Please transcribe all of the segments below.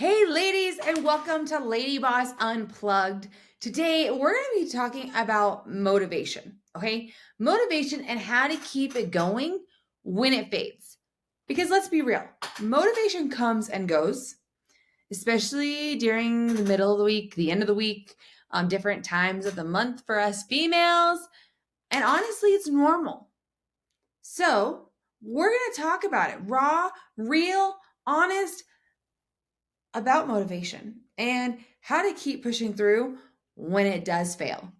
Hey ladies, and welcome to LadyBoss Unplugged. Today we're going to be talking about motivation, okay? Motivation and how to keep it going when it fades. Because let's be real, motivation comes and goes, especially during the middle of the week, the end of the week, different times of the month for us females. And honestly, it's normal. So we're going to talk about it raw, real, honest, about motivation and how to keep pushing through when it does fail.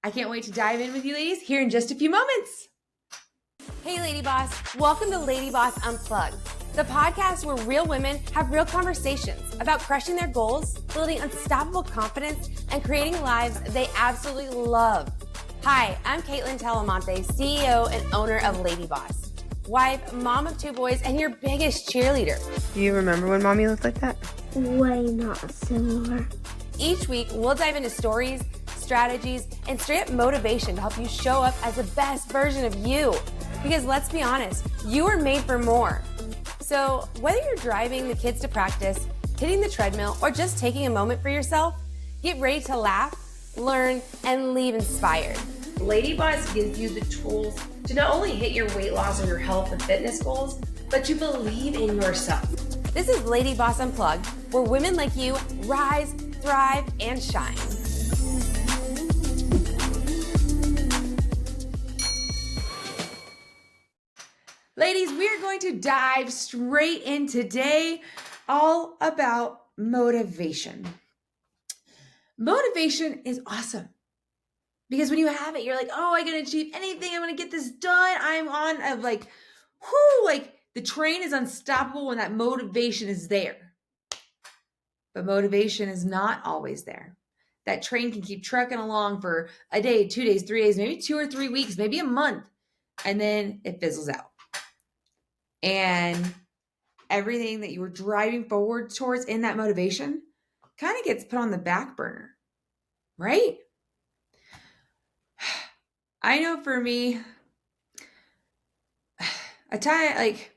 I can't wait to dive in with you ladies here in just a few moments. Hey Lady Boss, welcome to Lady Boss Unplugged, the podcast where real women have real conversations about crushing their goals, building unstoppable confidence, and creating lives they absolutely love. Hi, I'm Kaitlyn Talamonte, CEO and owner of Lady Boss, wife, mom of 2 boys, and your biggest cheerleader. Do you remember when mommy looked like that? Way not similar. Each week, we'll dive into stories, strategies, and straight up motivation to help you show up as the best version of you. Because let's be honest, you are made for more. So whether you're driving the kids to practice, hitting the treadmill, or just taking a moment for yourself, get ready to laugh, learn, and leave inspired. LadyBoss gives you the tools to not only hit your weight loss or your health and fitness goals, but to believe in yourself. This is Lady Boss Unplugged, where women like you rise, thrive, and shine. Ladies, we are going to dive straight in today all about motivation. Motivation is awesome because when you have it, you're like, oh, I can achieve anything. I'm going to get this done. I'm on of like, the train is unstoppable when that motivation is there. But motivation is not always there. That train can keep trucking along for a day, 2 days, 3 days, maybe 2 or 3 weeks, maybe a month, and then it fizzles out. And everything that you were driving forward towards in that motivation kind of gets put on the back burner, right? I know for me, a time like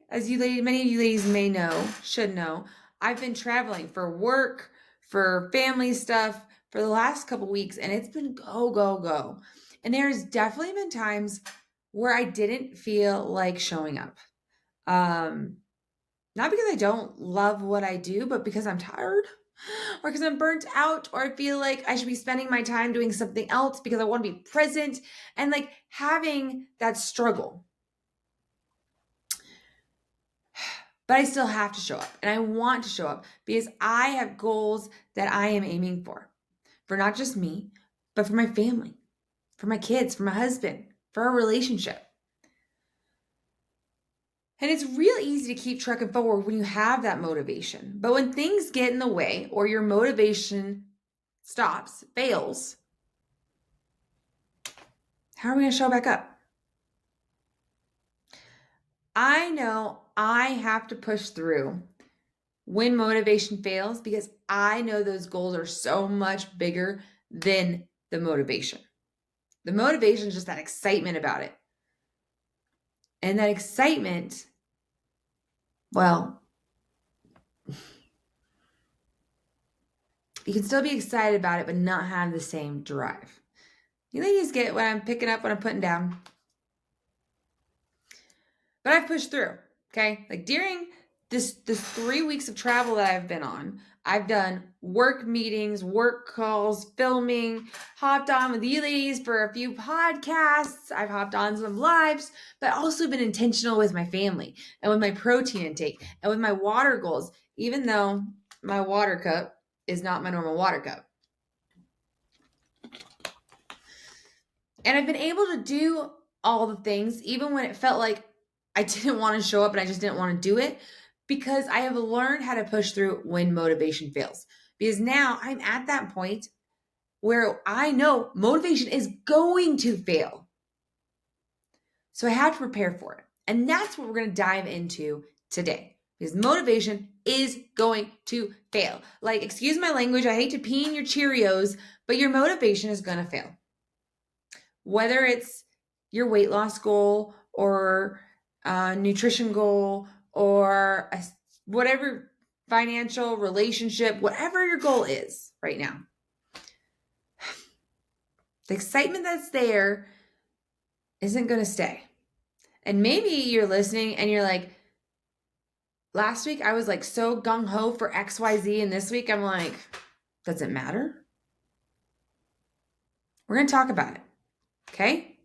as you ladies, many of you ladies may know, should know, I've been traveling for work, for family stuff for the last couple weeks, and it's been go, go, go. And there's definitely been times where I didn't feel like showing up. Not because I don't love what I do, but because I'm tired or because I'm burnt out or I feel like I should be spending my time doing something else because I want to be present and like having that struggle. But I still have to show up and I want to show up because I have goals that I am aiming for not just me, but for my family, for my kids, for my husband, for our relationship. And it's real easy to keep trucking forward when you have that motivation. But when things get in the way or your motivation stops, fails, how are we going to show back up? I know I have to push through when motivation fails because I know those goals are so much bigger than the motivation. The motivation is just that excitement about it. And that excitement, well, you can still be excited about it, but not have the same drive. You ladies get what I'm picking up, what I'm putting down. But I've pushed through, okay? Like during this 3 weeks of travel that I've been on, I've done work meetings, work calls, filming, hopped on with you ladies for a few podcasts. I've hopped on some lives, but also been intentional with my family and with my protein intake and with my water goals, even though my water cup is not my normal water cup. And I've been able to do all the things, even when it felt like I didn't want to show up and I just didn't want to do it, because I have learned how to push through when motivation fails. Because now I'm at that point where I know motivation is going to fail. So I have to prepare for it. And that's what we're going to dive into today. Because motivation is going to fail. Like, excuse my language, I hate to pee in your Cheerios, but your motivation is going to fail. Whether it's your weight loss goal or nutrition goal or a whatever financial, relationship, whatever your goal is right now. The excitement that's there isn't going to stay. And maybe you're listening and you're like, last week I was like so gung-ho for XYZ, and this week I'm like, does it matter? We're going to talk about it, okay?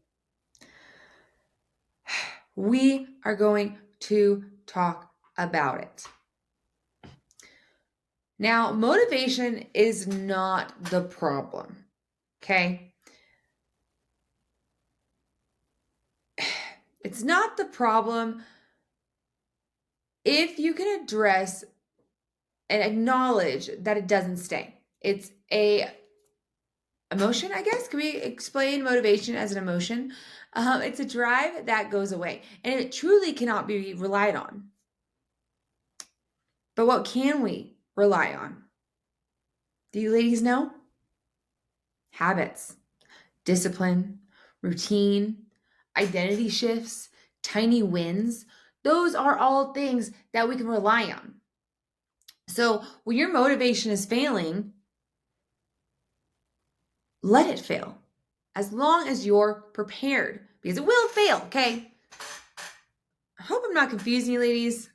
We are going to talk about it. Now, motivation is not the problem, okay? It's not the problem if you can address and acknowledge that it doesn't stay. It's a emotion, I guess. Can we explain motivation as an emotion? It's a drive that goes away, and it truly cannot be relied on. But what can we rely on? Do you ladies know? Habits, discipline, routine, identity shifts, tiny wins. Those are all things that we can rely on. So when your motivation is failing, let it fail as long as you're prepared, because it will fail, okay? I hope I'm not confusing you, ladies.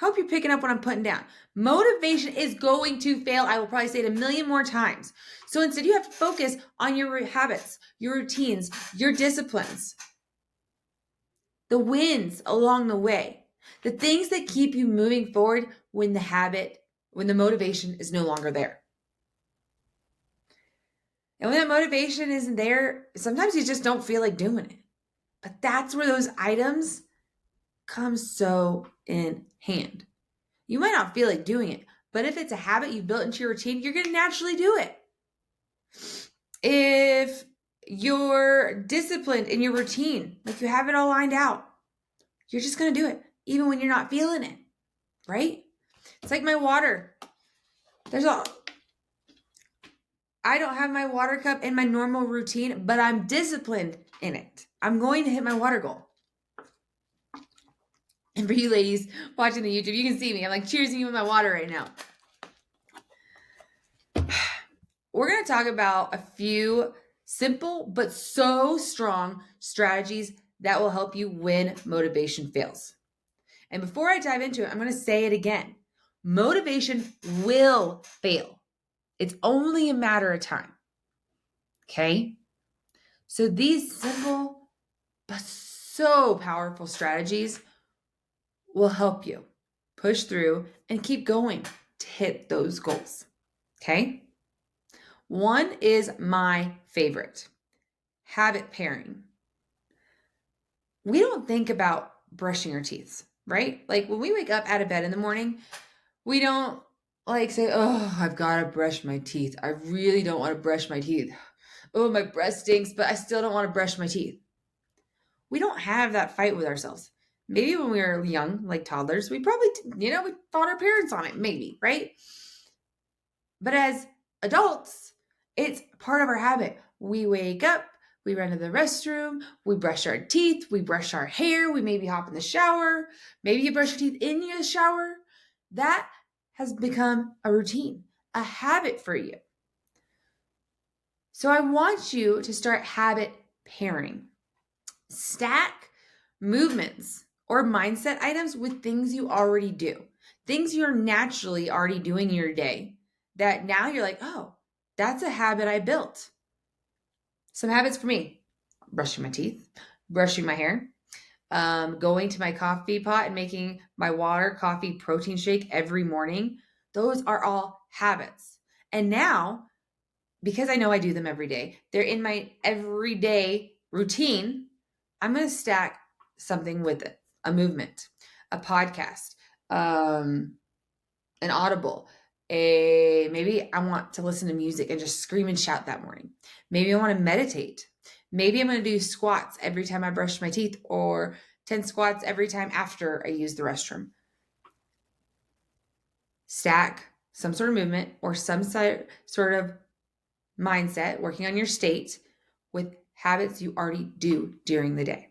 I hope you're picking up what I'm putting down. Motivation is going to fail. I will probably say it a million more times. So instead, you have to focus on your habits, your routines, your disciplines, the wins along the way, the things that keep you moving forward when the motivation is no longer there. And when that motivation isn't there, sometimes you just don't feel like doing it. But that's where those items come so in hand. You might not feel like doing it, but if it's a habit you've built into your routine, you're going to naturally do it. If you're disciplined in your routine, like you have it all lined out, you're just going to do it, even when you're not feeling it, right? It's like my water. I don't have my water cup in my normal routine, but I'm disciplined in it. I'm going to hit my water goal. And for you ladies watching the YouTube, you can see me. I'm like cheersing you with my water right now. We're going to talk about a few simple but so strong strategies that will help you when motivation fails. And before I dive into it, I'm going to say it again. Motivation will fail. It's only a matter of time. Okay? So these simple but so powerful strategies will help you push through and keep going to hit those goals. Okay? One is my favorite, habit pairing. We don't think about brushing our teeth, right? Like when we wake up out of bed in the morning, we don't like say, oh, I've got to brush my teeth. I really don't want to brush my teeth. Oh, my breath stinks, but I still don't want to brush my teeth. We don't have that fight with ourselves. Maybe when we were young, like toddlers, we probably, we fought our parents on it, maybe, right? But as adults, it's part of our habit. We wake up, we run to the restroom, we brush our teeth, we brush our hair, we maybe hop in the shower. Maybe you brush your teeth in the shower. That has become a routine, a habit for you. So I want you to start habit pairing. Stack movements or mindset items with things you already do, things you're naturally already doing in your day that now you're like, oh, that's a habit I built. Some habits for me: brushing my teeth, brushing my hair, going to my coffee pot and making my water, coffee, protein shake every morning. Those are all habits. And now, because I know I do them every day, they're in my everyday routine. I'm going to stack something with it, a movement, a podcast, an audible, maybe I want to listen to music and just scream and shout that morning. Maybe I want to meditate. Maybe I'm going to do squats every time I brush my teeth, or 10 squats every time after I use the restroom. Stack some sort of movement or some sort of mindset, working on your state with habits you already do during the day.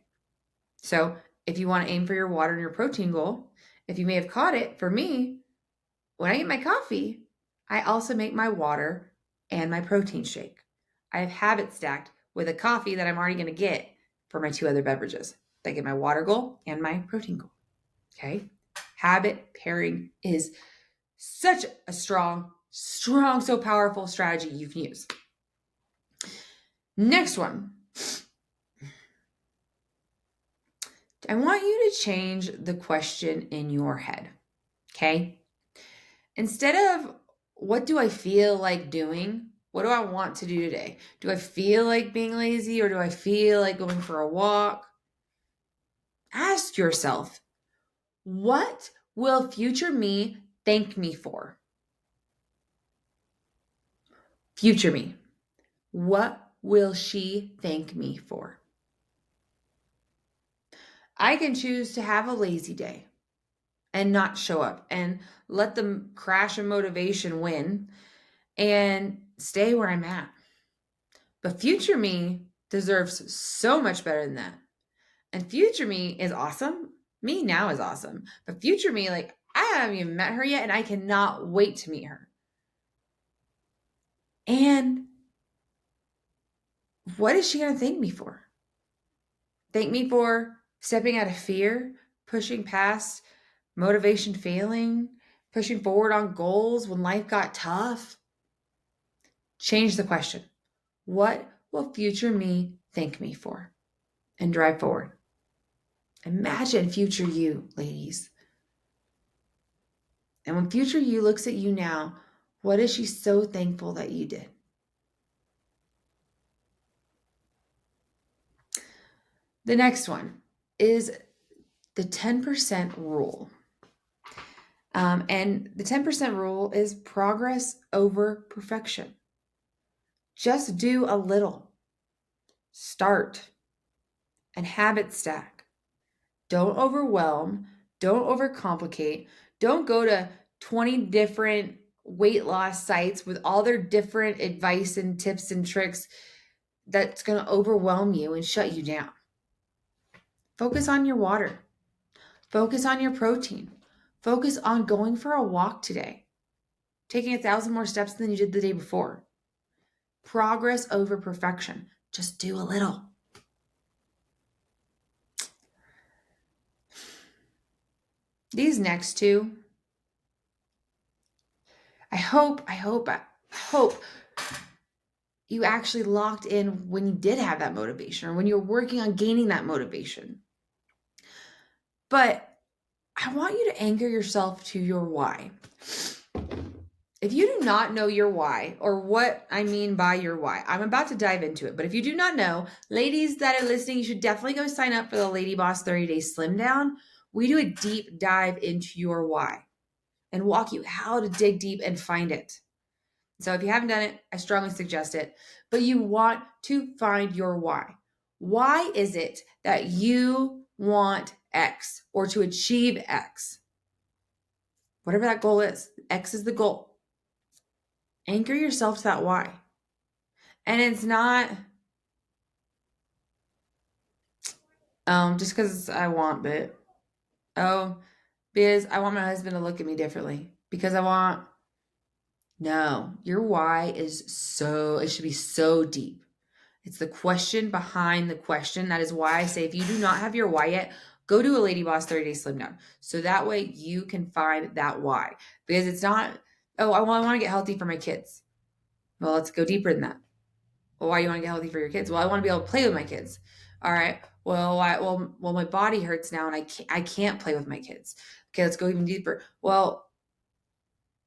So if you want to aim for your water and your protein goal, if you may have caught it, for me, when I eat my coffee, I also make my water and my protein shake. I have habit stacked with a coffee that I'm already going to get for my 2 other beverages. I get my water goal and my protein goal. Okay? Habit pairing is such a strong, so powerful strategy you can use. Next one. I want you to change the question in your head. Okay? Instead of what do I feel like doing? What do I want to do today? Do I feel like being lazy or do I feel like going for a walk? Ask yourself, what will future me thank me for? Future me. What will she thank me for? I can choose to have a lazy day and not show up and let the crash of motivation win and stay where I'm at. But future me deserves so much better than that. And future me is awesome. Me now is awesome. But future me, like, I haven't even met her yet and I cannot wait to meet her. And what is she going to thank me for? Thank me for stepping out of fear, pushing past motivation failing, pushing forward on goals when life got tough? Change the question. What will future me thank me for? And drive forward. Imagine future you, ladies. And when future you looks at you now, what is she so thankful that you did? The next one is the 10% rule. And the 10% rule is progress over perfection. Just do a little. Start and habit stack. Don't overwhelm. Don't overcomplicate. Don't go to 20 different weight loss sites with all their different advice and tips and tricks that's going to overwhelm you and shut you down. Focus on your water. Focus on your protein. Focus on going for a walk today. Taking 1,000 more steps than you did the day before. Progress over perfection. Just do a little. These next two, I hope you actually locked in when you did have that motivation or when you're working on gaining that motivation. But I want you to anchor yourself to your why. If you do not know your why, or what I mean by your why, I'm about to dive into it. But if you do not know, ladies that are listening, you should definitely go sign up for the LadyBoss 30-Day Slim Down. We do a deep dive into your why and walk you how to dig deep and find it. So if you haven't done it, I strongly suggest it. But you want to find your why. Why is it that you want X or to achieve X? Whatever that goal is, X is the goal. Anchor yourself to that why. And it's not just because I want it. Because I want my husband to look at me differently. Because I want... No, your why is it should be so deep. It's the question behind the question. That is why I say if you do not have your why yet, go do a LadyBoss 30-Day Slim Down. So that way you can find that why. Because it's not, I want to get healthy for my kids. Well, let's go deeper than that. Well, why do you want to get healthy for your kids? Well, I want to be able to play with my kids. All right. Well, my body hurts now and I can't play with my kids. Okay, let's go even deeper. Well,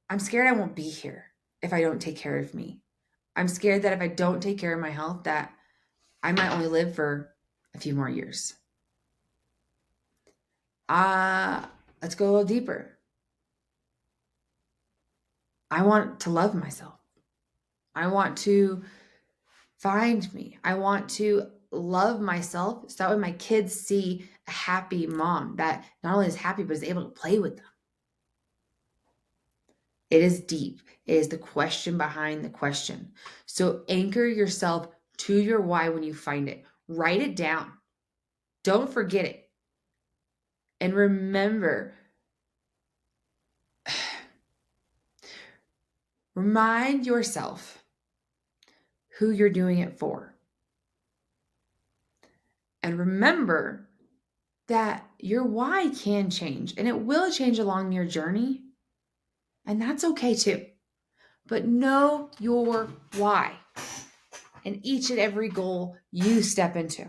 I'm scared I won't be here if I don't take care of me. I'm scared that if I don't take care of my health, that I might only live for a few more years. Let's go a little deeper. I want to love myself. I want to find me. I want to love myself so that way my kids see a happy mom that not only is happy, but is able to play with them. It is deep. It is the question behind the question. So anchor yourself to your why when you find it. Write it down. Don't forget it. And remember Remind yourself who you're doing it for. And remember that your why can change, and it will change along your journey. And that's okay too. But know your why in each and every goal you step into.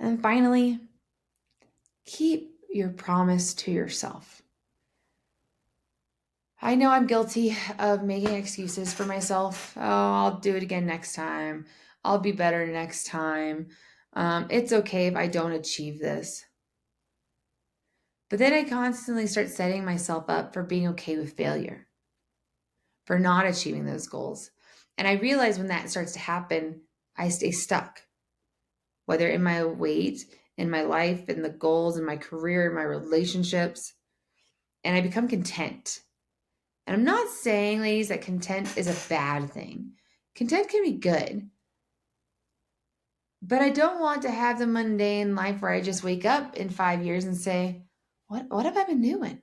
And finally, keep your promise to yourself. I know I'm guilty of making excuses for myself. Oh, I'll do it again next time. I'll be better next time. It's okay if I don't achieve this. But then I constantly start setting myself up for being okay with failure, for not achieving those goals. And I realize when that starts to happen, I stay stuck, whether in my weight, in my life, in the goals, in my career, in my relationships, and I become content. And I'm not saying, ladies, that content is a bad thing. Content can be good. But I don't want to have the mundane life where I just wake up in 5 years and say, what have I been doing?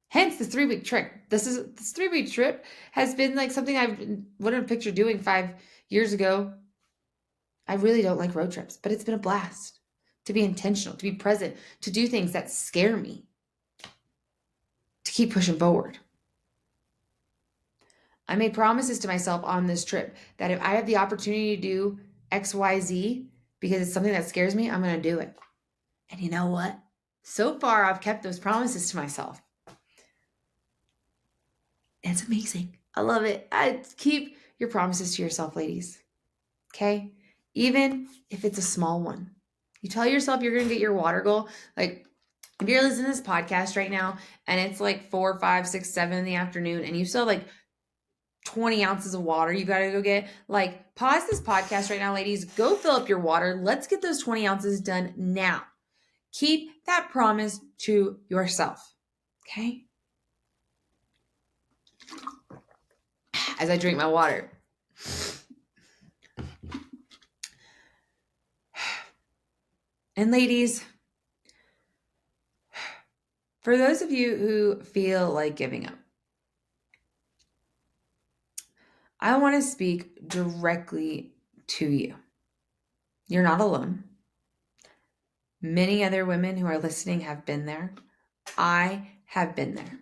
Hence the 3-week trip. This 3-week trip has been like something I wouldn't have pictured doing 5 years ago. I really don't like road trips, but it's been a blast to be intentional, to be present, to do things that scare me, to keep pushing forward. I made promises to myself on this trip that if I have the opportunity to do X, Y, Z, because it's something that scares me, I'm going to do it. And you know what? So far, I've kept those promises to myself. It's amazing. I love it. I keep your promises to yourself, ladies. Okay? Even if it's a small one. You tell yourself you're going to get your water goal. Like, if you're listening to this podcast right now and it's like 4, 5, 6, 7 in the afternoon and you still have like 20 ounces of water you got to go get, like, pause this podcast right now, ladies. Go fill up your water. Let's get those 20 ounces done now. Keep that promise to yourself. Okay? As I drink my water. And ladies, for those of you who feel like giving up, I want to speak directly to you. You're not alone. Many other women who are listening have been there. I have been there.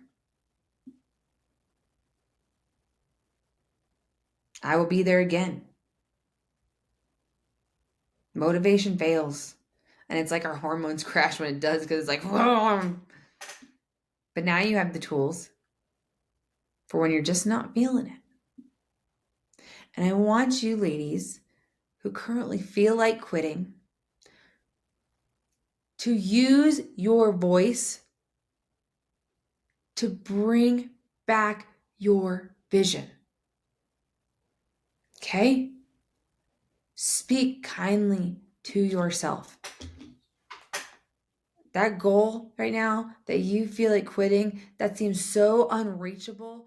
I will be there again. Motivation fails. And it's like our hormones crash when it does because it's like, whoa. But now you have the tools for when you're just not feeling it. And I want you ladies who currently feel like quitting to use your voice to bring back your vision. Okay? Speak kindly to yourself. That goal right now that you feel like quitting, that seems so unreachable,